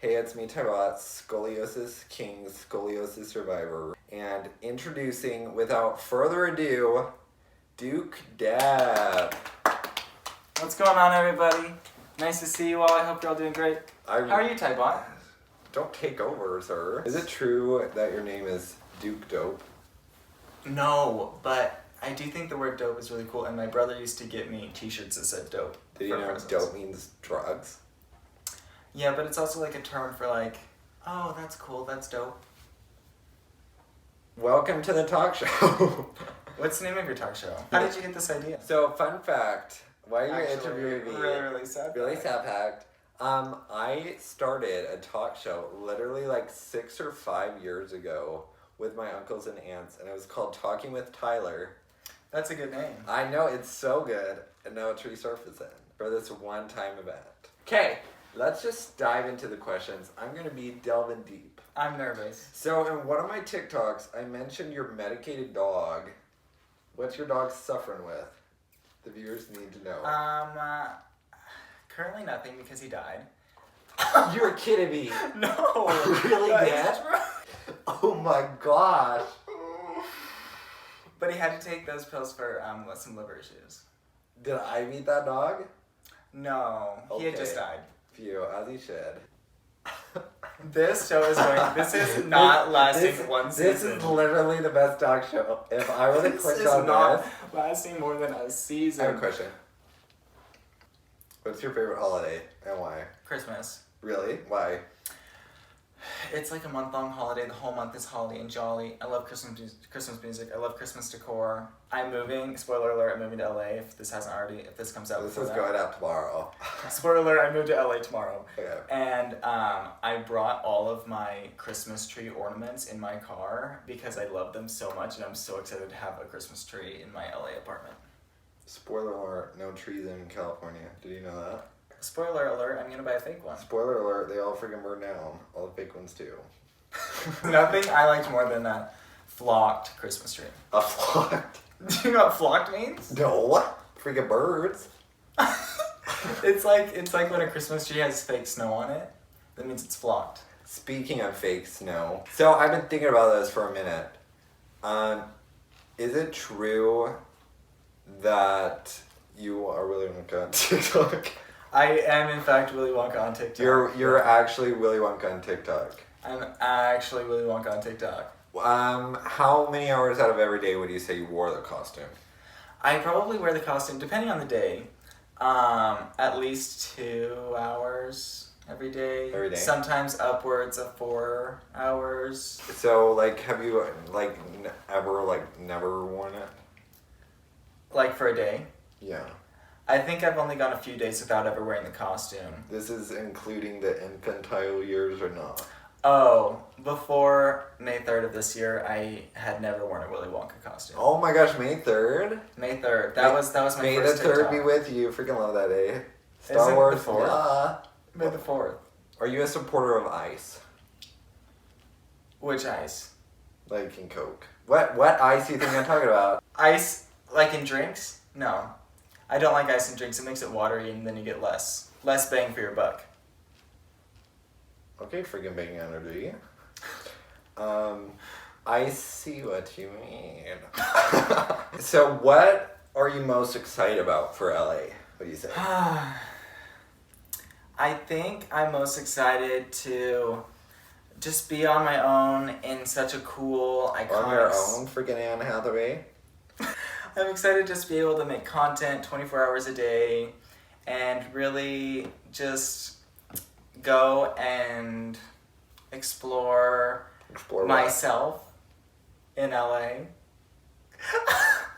Hey, it's me, TyBott, Scoliosis King, Scoliosis Survivor, and introducing, without further ado, Duke Dab. What's going on, everybody? Nice to see you all. I hope you're all doing great. How are you, TyBott? Don't take over, sir. Is it true that your name is Duke Dope? No, but I do think the word dope is really cool, and my brother used to get me t-shirts that said dope. Did you know dope means drugs? Yeah, but it's also like a term for like, oh, that's cool, that's dope. Welcome to the talk show. What's the name of your talk show? How did you get this idea? So, fun fact, while you're interviewing me, really sad fact, I started a talk show literally like 6 or 5 years ago with my uncles and aunts, and it was called Talking with Tyler. That's a good name. I know, it's so good, and now it's resurfacing for this one-time event. Okay, let's just dive into the questions. I'm going to be delving deep. I'm nervous. So in one of my TikToks, I mentioned your medicated dog. What's your dog suffering with? The viewers need to know. Currently nothing because he died. You're kidding me. No. Really dead? Oh my gosh. But he had to take those pills for some liver issues. Did I meet that dog? No, he had just died. Phew, as he should. This show is going. This is not lasting one season. This is literally the best dog show. If I would have clicked on not this, lasting more than a season. I have a question. What's your favorite holiday and why? Christmas. Really? Why? It's like a month-long holiday. The whole month is holly and jolly. I love Christmas music. I love Christmas decor. I'm moving. Spoiler alert! I'm moving to LA. If this comes out. This is going out tomorrow. Spoiler alert! I moved to LA tomorrow. Okay. And I brought all of my Christmas tree ornaments in my car because I love them so much, and I'm so excited to have a Christmas tree in my LA apartment. Spoiler alert, no trees in California. Did you know that? Spoiler alert, I'm gonna buy a fake one. Spoiler alert, they all freaking burn down. All the fake ones too. Nothing I liked more than a flocked Christmas tree. A flocked? Do you know what flocked means? No. Freaking birds. It's like when a Christmas tree has fake snow on it. That means it's flocked. Speaking of fake snow. So I've been thinking about this for a minute. Is it true that you are Willy Wonka on TikTok? I am in fact Willy Wonka on TikTok. You're actually Willy Wonka on TikTok. I'm actually Willy Wonka on TikTok. How many hours out of every day would you say you wore the costume? I probably wear the costume, depending on the day, at least 2 hours every day. Every day? Sometimes upwards of 4 hours. So, have you, ever, never worn it? Like for a day? Yeah. I think I've only gone a few days without ever wearing the costume. This is including the infantile years or not? Oh, before May 3rd of this year, I had never worn a Willy Wonka costume. Oh my gosh, May 3rd? May 3rd. That was my May first the 3rd TikTok. be with you. Freaking love that day. Isn't it the 4th? Yeah. May the 4th. Are you a supporter of ice? Which ice? Like in Coke. What ice do you think I'm talking about? Ice, like in drinks? No. I don't like ice in drinks. It makes it watery and then you get less bang for your buck. Okay, freaking bang energy. I see what you mean. So what are you most excited about for LA? What do you say? I think I'm most excited to just be on my own in such a cool, iconic... On your own, freaking Anne Hathaway? I'm excited to just be able to make content 24 hours a day and really just go and explore myself in LA.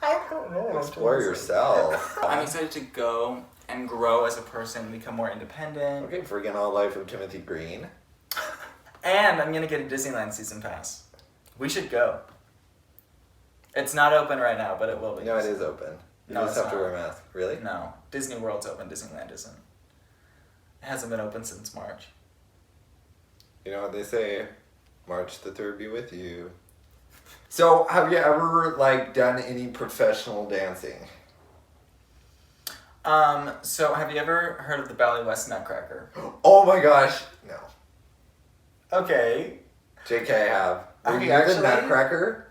I don't know. Explore yourself. I'm excited to go and grow as a person and become more independent. Okay, freaking All Life of Timothy Green. And I'm going to get a Disneyland season pass. We should go. It's not open right now, but it will be. No, it is open. You just have to wear a mask. Really? No. Disney World's open. Disneyland isn't. It hasn't been open since March. You know what they say? March the 3rd be with you. So, have you ever, done any professional dancing? So have you ever heard of the Ballet West Nutcracker? Oh my gosh. No. Okay. JK, I have. Were you the Actually, Nutcracker?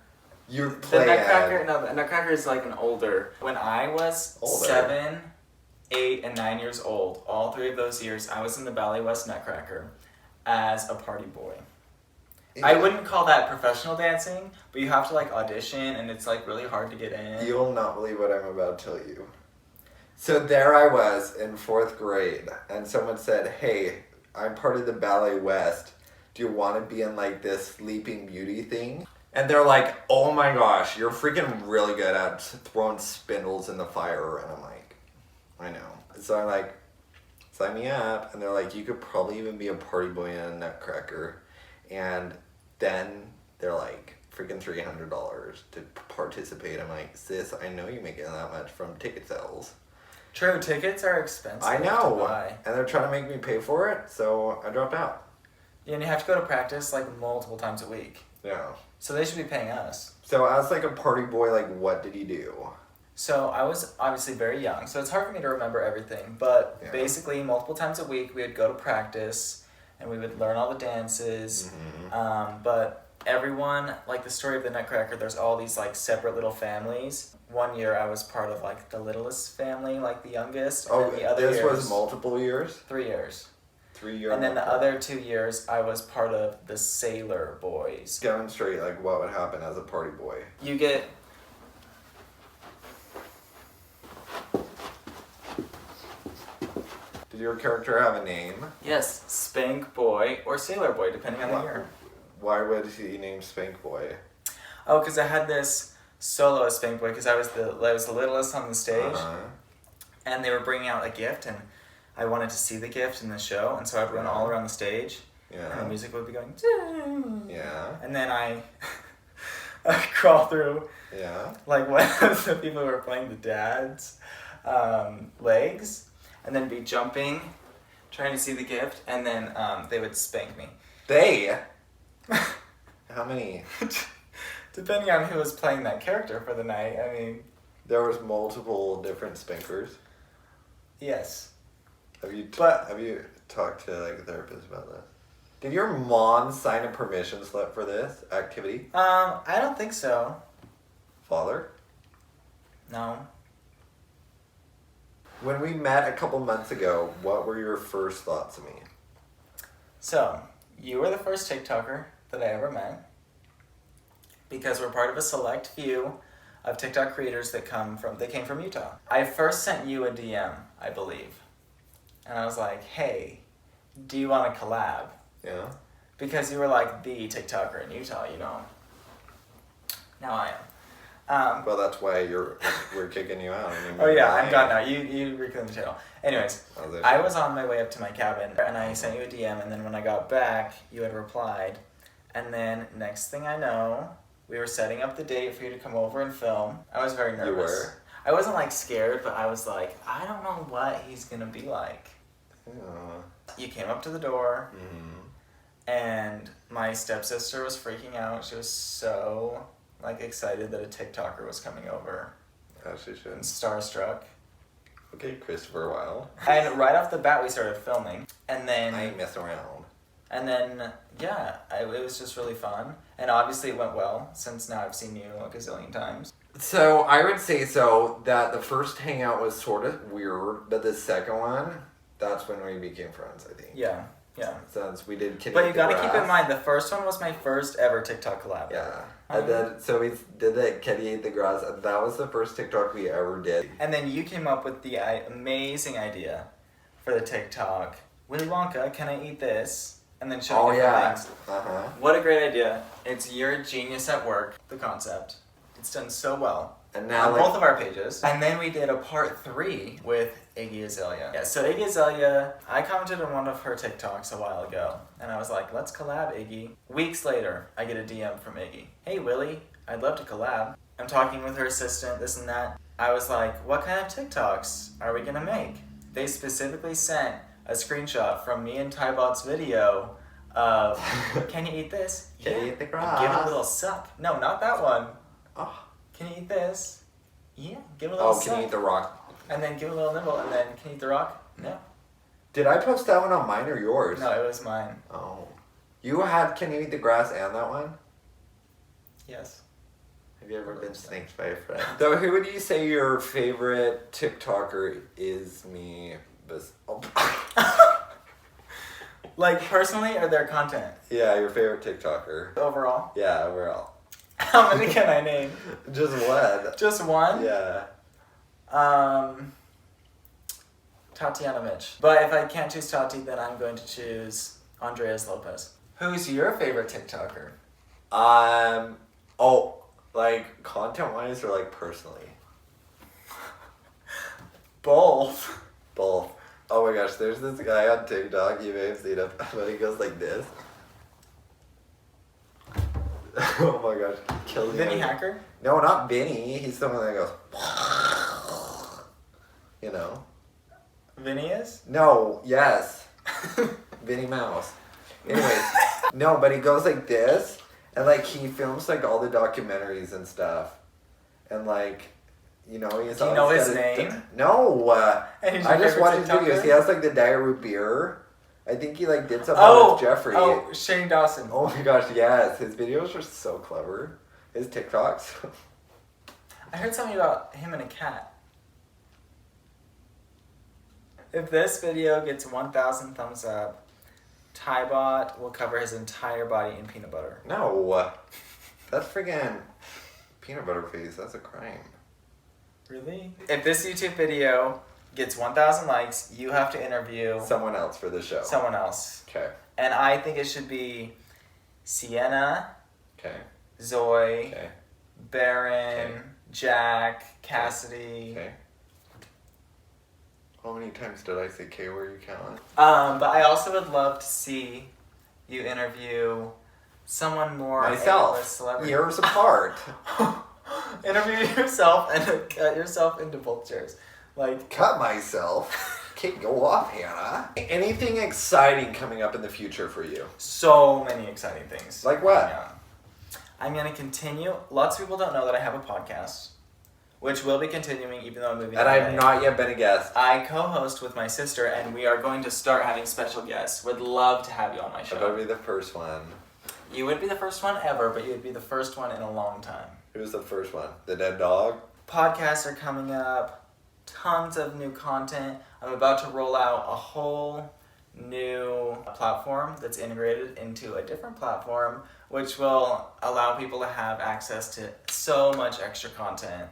You the play Nutcracker. No, the Nutcracker is like an older. When I was Older. 7, 8, and 9 years old, all 3 of those years, I was in the Ballet West Nutcracker as a party boy. Yeah. I wouldn't call that professional dancing, but you have to like audition, and it's like really hard to get in. You will not believe what I'm about to tell you. So there I was in 4th grade, and someone said, "Hey, I'm part of the Ballet West. Do you want to be in like this Sleeping Beauty thing?" And they're like, "Oh my gosh, you're freaking really good at throwing spindles in the fire." And I'm like, "I know." So I'm like, "Sign me up." And they're like, "You could probably even be a party boy in a Nutcracker." And then they're like, freaking $300 to participate. I'm like, "Sis, I know you make it that much from ticket sales." True, tickets are expensive. I know. To buy. And they're trying to make me pay for it, so I dropped out. Yeah, and you have to go to practice like multiple times a week. Yeah. So they should be paying us. So as like a party boy, like what did you do? So I was obviously very young, so it's hard for me to remember everything. But Yeah. basically, multiple times a week, we would go to practice, and we would learn all the dances. But everyone, like the story of the Nutcracker, there's all these like separate little families. One year I was part of like the littlest family, like the youngest. And Oh, then the other this years, was multiple years? 3 years. 3 years. And then the other 2 years I was part of the Sailor Boys. Demonstrate like what would happen as a party boy. You get... Did your character have a name? Yes, Spink Boy or Sailor Boy, depending on the year. Why would he name Spink Boy? Oh, because I had this solo as Spink Boy because I was the littlest on the stage, and they were bringing out a gift, and I wanted to see the gift in the show, and so I'd run all around the stage, and the music would be going, Yeah. and then I crawl through, Yeah. like one of the people who were playing the dad's legs, and then be jumping, trying to see the gift, and then they would spank me. They? How many? Depending on who was playing that character for the night, I mean... There was multiple different spankers. Yes. Have you talked to like a therapist about that? Did your mom sign a permission slip for this activity? I don't think so. Father? No. When we met a couple months ago, what were your first thoughts of me? So, you were the first TikToker that I ever met, because we're part of a select few of TikTok creators that came from Utah. I first sent you a DM, I believe. And I was like, "Hey, do you want to collab?" Yeah. Because you were like the TikToker in Utah, you know. Now I am. Well, that's why we're kicking you out. I mean, Oh yeah, I'm gone now. You reclaimed the channel. Anyways, Oh, I was on my way up to my cabin, and I sent you a DM, and then when I got back, you had replied. And then next thing I know, we were setting up the date for you to come over and film. I was very nervous. You were? I wasn't like scared, but I was like, I don't know what he's gonna be like. Yeah. You came up to the door, Mm-hmm. and my stepsister was freaking out. She was so like excited that a TikToker was coming over As she should. and starstruck. Okay, Christopher Wilde. And right off the bat, we started filming, and then I ain't messing around. And then, yeah, it was just really fun. And obviously it went well, since now I've seen you a gazillion times. So, I would say that the first hangout was sort of weird, but the second one, that's when we became friends, I think. Yeah, yeah. Since we did Kitty But you Eat the gotta keep Grass. in mind, the first one was my first ever TikTok collab. Yeah. And then, so we did the Kitty Ate the Grass, and that was the first TikTok we ever did. And then you came up with the amazing idea for the TikTok. Willy Wonka, can I eat this? And then show you different things. Uh-huh. What a great idea. It's your genius at work, the concept. It's done so well. And now, On both of our pages. And then we did a part 3 with Iggy Azalea. Yeah, so Iggy Azalea, I commented on one of her TikToks a while ago, and I was like, let's collab, Iggy. Weeks later, I get a DM from Iggy. Hey, Willy, I'd love to collab. I'm talking with her assistant, this and that. I was like, what kind of TikToks are we gonna make? They specifically sent a screenshot from me and TyBott's video of, can you eat this? Can you eat the grass? Give it a little suck. No, not that one. Oh. Can you eat this? Yeah, give it a little suck. Can you eat the rock? And then give it a little nibble, and then can you eat the rock? No. Did I post that one on mine or yours? No, it was mine. Oh. You had Can You Eat the Grass and that one? Yes. Have you ever been snaked by a friend? So who would you say your favorite TikToker is? Me. Like personally or their content? Yeah, your favorite TikToker. Overall? Yeah, overall. How many can I name? Just one. Just one? Yeah. Tatiana Mitch. But if I can't choose Tati, then I'm going to choose Andreas Lopez. Who's your favorite TikToker? Oh, like content-wise or like personally? Both. Both. Oh my gosh, there's this guy on TikTok, you may have seen him, but he goes like this. Oh my gosh, kills me. Vinny Hacker? No, not Vinny. He's someone that goes, you know. Vinny is? No, yes. Vinny Mouse. Anyways, no, but he goes like this, and like he films like all the documentaries and stuff, and like, you know, he's. Do you know his name? No. I just watch his TikToker? videos. He has like the Diet Root beer. I think he like did something with Jeffrey. Oh, Shane Dawson. Oh my gosh, yes. His videos are so clever. His TikToks. I heard something about him and a cat. If this video gets 1,000 thumbs up, TyBott will cover his entire body in peanut butter. No. That's friggin' peanut butter face. That's a crime. Really? If this YouTube video gets 1,000 likes, you have to interview Someone else for the show. someone else. Okay. And I think it should be Sienna, Okay. Zoe, Okay. Baron, Okay. Jack, Cassidy. Okay. How many times did I say K where you count? But I also would love to see you interview someone more A-list Myself. celebrity. Years apart. Interview yourself and cut yourself into both chairs. Like, Cut myself. Okay, go off, Hannah. Anything exciting coming up in the future for you? so many exciting things. Like what? coming up. I'm going to continue. Lots of people don't know that I have a podcast, which will be continuing even though I'm moving And to I've LA. not yet been a guest. I co-host with my sister, and we are going to start having special guests. Would love to have you on my I show. better be the first one. You would be the first one ever, but you would be the first one in a long time. Who's the first one? The dead dog? Podcasts are coming up, tons of new content. I'm about to roll out a whole new platform that's integrated into a different platform, which will allow people to have access to so much extra content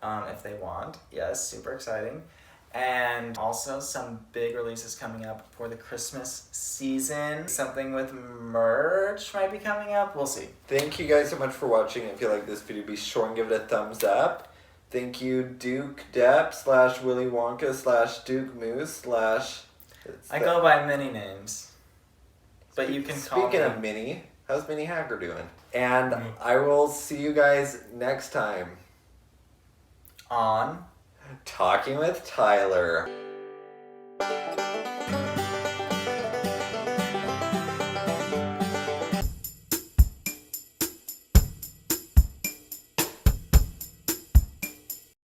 if they want. Yes, super exciting. And also some big releases coming up for the Christmas season. Something with merch might be coming up. We'll see. Thank you guys so much for watching. If you like this video, be sure and give it a thumbs up. Thank you, Duke Depp / Willy Wonka / Duke Moose / I go by many names, but you can call me. Speaking of Minnie, how's Minnie Hacker doing? And I will see you guys next time. On Talking with Tyler.